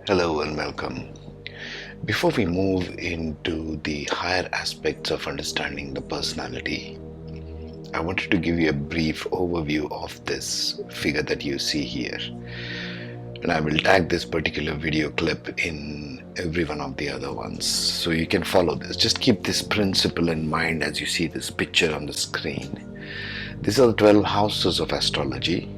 Hello and welcome. Before we move into the higher aspects of understanding the personality, I wanted to give you a brief overview of this figure that you see here. And I will tag this particular video clip in every one of the other ones so you can follow this. Just keep this principle in mind as you see this picture on the screen. These are the 12 houses of astrology.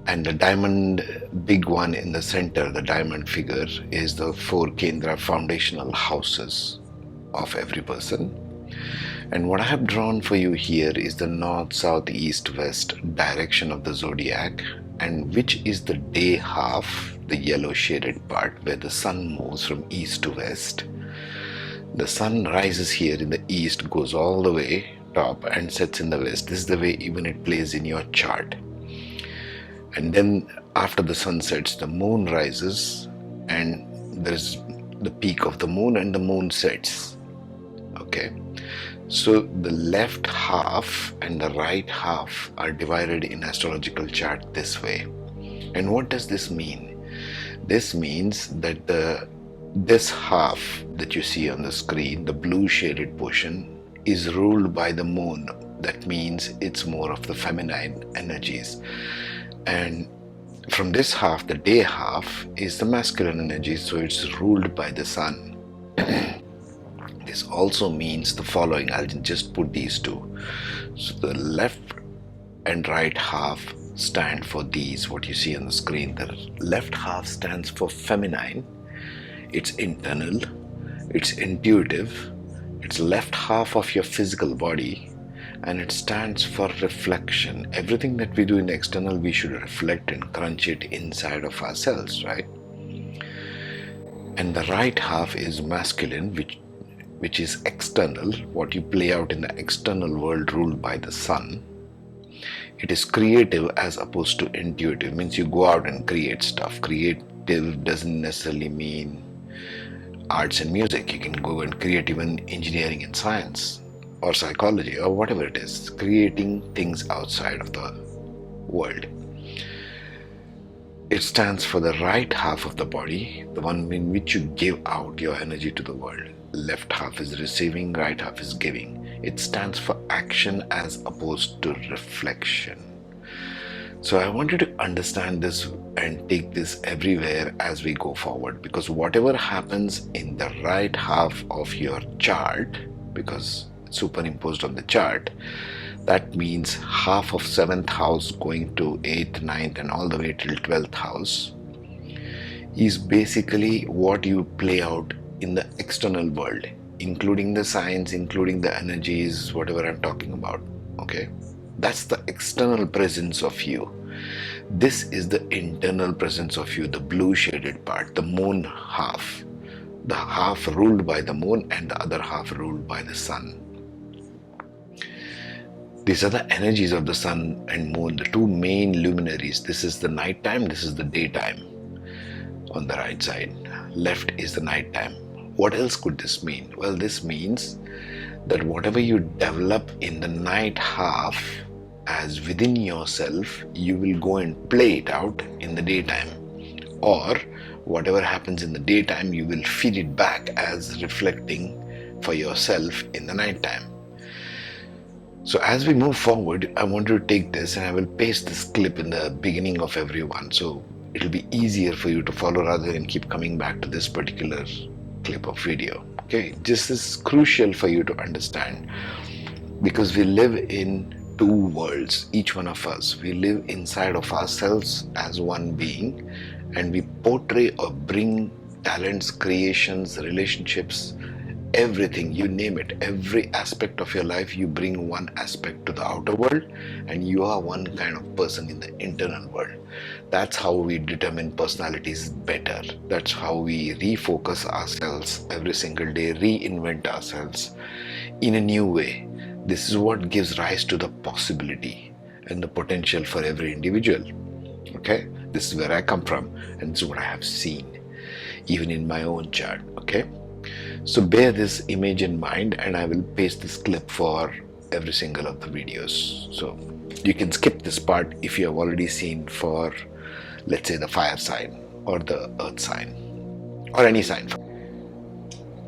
And the diamond, big one in the center, the diamond figure, is the 4 Kendra foundational houses of every person. And what I have drawn for you here is the north, south, east, west direction of the zodiac, and which is the day half, the yellow shaded part, where the sun moves from east to west. The sun rises here in the east, goes all the way top and sets in the west. This is the way even it plays in your chart. And then after the sun sets, the moon rises and there's the peak of the moon and the moon sets. Okay, so the left half and the right half are divided in astrological chart this way. And what does this mean? This means that this half that you see on the screen, the blue shaded portion, is ruled by the moon. That means it's more of the feminine energies. And from this half, the day half, is the masculine energy, so it's ruled by the sun. This also means the following. I'll just put these two. So the left and right half stand for these, what you see on the screen. The left half stands for feminine. It's internal, it's intuitive, it's left half of your physical body, and it stands for reflection. Everything that we do in the external, we should reflect and crunch it inside of ourselves, right? And the right half is masculine, which is external, what you play out in the external world, ruled by the sun. It is creative as opposed to intuitive, means you go out and create stuff. Creative doesn't necessarily mean arts and music. You can go and create even engineering and science, or psychology, or whatever it is, creating things outside of the world. It stands for the right half of the body, the one in which you give out your energy to the world. Left half is receiving, right half is giving. It stands for action as opposed to reflection. So I want you to understand this and take this everywhere as we go forward, because whatever happens in the right half of your chart, because superimposed on the chart, that means half of 7th house going to 8th, 9th and all the way till 12th house is basically what you play out in the external world, including the signs, including the energies, whatever I'm talking about. Okay, that's the external presence of you. This is the internal presence of you, the blue shaded part, the moon half, the half ruled by the moon and the other half ruled by the sun. These are the energies of the sun and moon, the two main luminaries. This is the nighttime, this is the daytime on the right side. Left is the nighttime. What else could this mean? Well, this means that whatever you develop in the night half as within yourself, you will go and play it out in the daytime. Or whatever happens in the daytime, you will feed it back as reflecting for yourself in the nighttime. So as we move forward, I want to take this and I will paste this clip in the beginning of every one, so it'll be easier for you to follow rather than keep coming back to this particular clip of video. Okay, this is crucial for you to understand, because we live in two worlds, each one of us. We live inside of ourselves as one being, and we portray or bring talents, creations, relationships, everything, you name it, every aspect of your life, you bring one aspect to the outer world, and you are one kind of person in the internal world. That's how we determine personalities better. That's how we refocus ourselves every single day, reinvent ourselves in a new way. This is what gives rise to the possibility and the potential for every individual. Okay, this is where I come from, and this is what I have seen even in my own chart. Okay, so bear this image in mind, and I will paste this clip for every single of the videos. So you can skip this part if you have already seen for, let's say, the fire sign. or the earth sign, or any sign.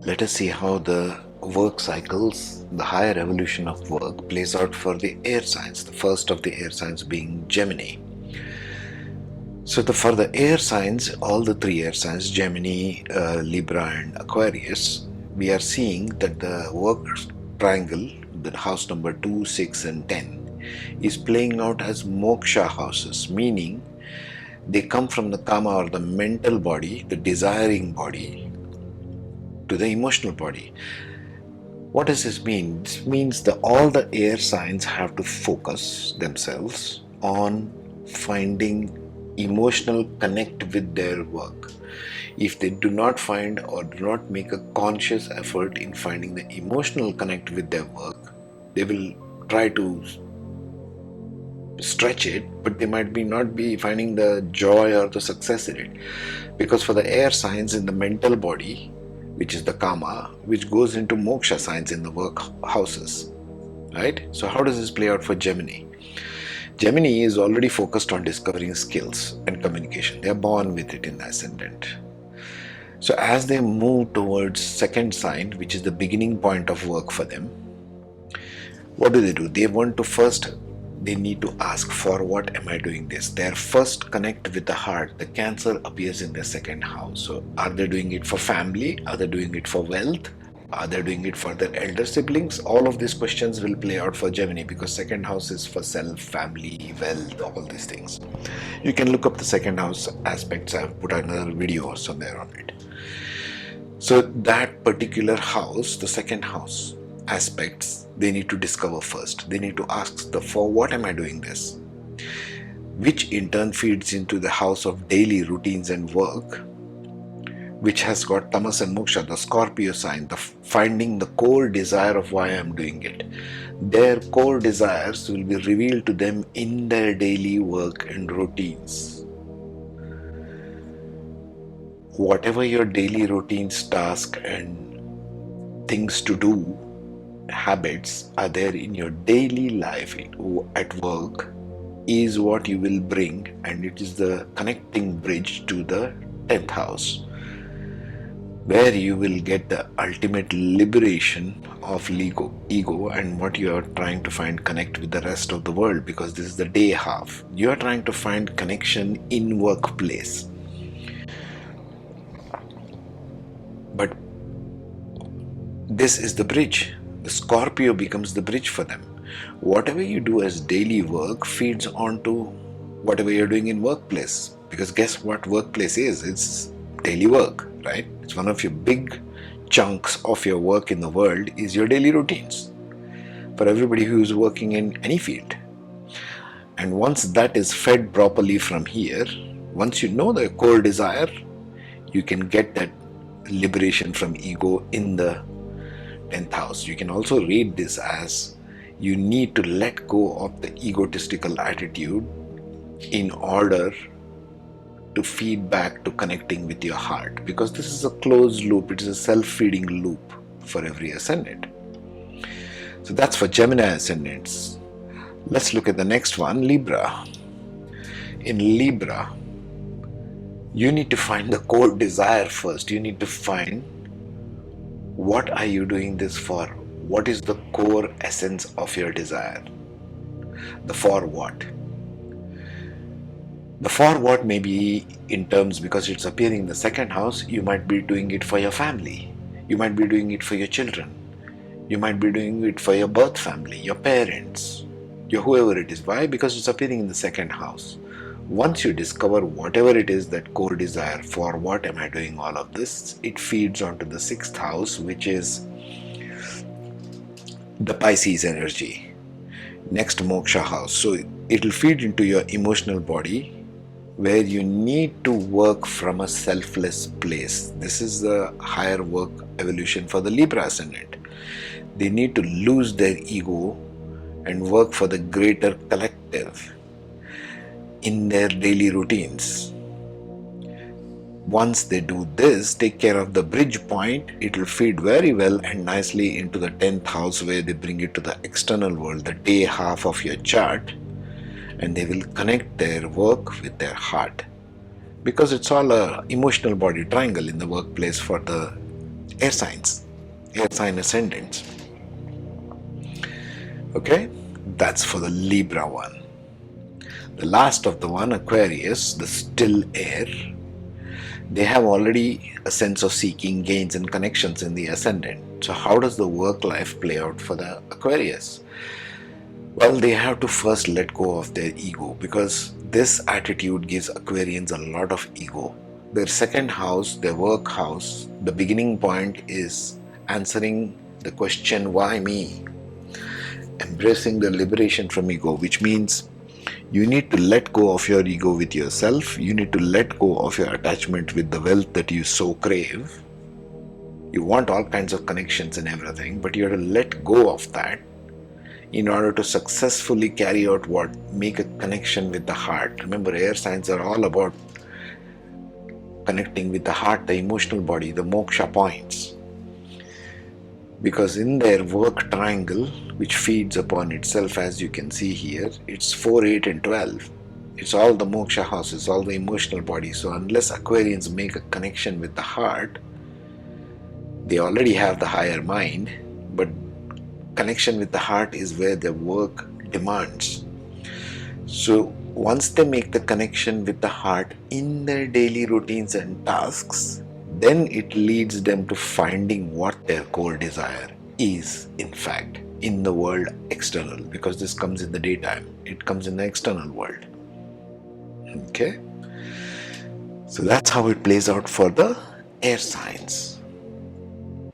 Let us see how the work cycles, the higher evolution of work plays out for the air signs, the first of the air signs being Gemini. So for the air signs, all the three air signs, Gemini, Libra and Aquarius, we are seeing that the work triangle, the house number 2, 6 and 10 is playing out as Moksha houses, meaning they come from the kama or the mental body, the desiring body, to the emotional body. What does this mean? This means that all the air signs have to focus themselves on finding emotional connect with their work. If they do not find or do not make a conscious effort in finding the emotional connect with their work, they will try to stretch it, but they might not be finding the joy or the success in it. Because for the air signs in the mental body, which is the kama, which goes into moksha signs in the work houses, right? So how does this play out for Gemini? Gemini is already focused on discovering skills and communication. They are born with it in the ascendant. So as they move towards second sign, which is the beginning point of work for them, what do? They want to first, they need to ask, for what am I doing this? Their first connect with the heart, the Cancer appears in their second house. So are they doing it for family? Are they doing it for wealth? Are they doing it for their elder siblings? All of these questions will play out for Gemini, because second house is for self, family, wealth, all these things. You can look up the second house aspects. I've put another video somewhere on it. So that particular house, the second house aspects, they need to discover first. They need to ask, for what am I doing this? Which in turn feeds into the house of daily routines and work, which has got Tamas and Moksha, the Scorpio sign, the finding the core desire of why I am doing it. Their core desires will be revealed to them in their daily work and routines. Whatever your daily routines, task and things to do, habits are there in your daily life at work, is what you will bring, and it is the connecting bridge to the 10th house, where you will get the ultimate liberation of ego and what you are trying to find connect with the rest of the world, because this is the day half. You are trying to find connection in workplace. But this is the bridge. The Scorpio becomes the bridge for them. Whatever you do as daily work feeds onto whatever you're doing in workplace. Because guess what workplace is? It's daily work, right? It's one of your big chunks of your work in the world is your daily routines for everybody who is working in any field. And once that is fed properly from here, once you know the core desire, you can get that liberation from ego in the 10th house. You can also read this as you need to let go of the egotistical attitude in order to feed back to connecting with your heart, because this is a closed loop. It is a self-feeding loop for every ascendant. So that's for Gemini ascendants. Let's look at the next one, Libra. In Libra, you need to find the core desire first. You need to find, what are you doing this for? What is the core essence of your desire? The for what? The for what may be in terms, because it's appearing in the second house, you might be doing it for your family. You might be doing it for your children. You might be doing it for your birth family, your parents, your whoever it is. Why? Because it's appearing in the second house. Once you discover whatever it is, that core desire, for what am I doing all of this, it feeds onto the 6th house, which is the Pisces energy. Next, Moksha house. So it will feed into your emotional body, where you need to work from a selfless place. This is the higher work evolution for the Libra ascendant. They need to lose their ego and work for the greater collective in their daily routines. Once they do this, take care of the bridge point, it will feed very well and nicely into the 10th house, where they bring it to the external world, the day half of your chart, and they will connect their work with their heart. because it's all a emotional body triangle in the workplace for the air signs, air sign ascendants. Okay, that's for the Libra one. The last of the one, Aquarius, the still air, they have already a sense of seeking gains and connections in the ascendant. So how does the work life play out for the Aquarius? Well, they have to first let go of their ego, because this attitude gives Aquarians a lot of ego. Their second house, their work house, the beginning point is answering the question, why me? Embracing the liberation from ego, which means you need to let go of your ego with yourself. You need to let go of your attachment with the wealth that you so crave. You want all kinds of connections and everything, but you have to let go of that in order to successfully carry out what? Make a connection with the heart. Remember, air signs are all about connecting with the heart, the emotional body, the moksha points. Because in their work triangle, which feeds upon itself, as you can see here, it's 4, 8 and 12. It's all the moksha houses, all the emotional body. So unless Aquarians make a connection with the heart, they already have the higher mind, but connection with the heart is where their work demands. So once they make the connection with the heart in their daily routines and tasks, then it leads them to finding what their core desire is, in fact, in the world external, because this comes in the daytime, it comes in the external world. Okay, so that's how it plays out for the air signs.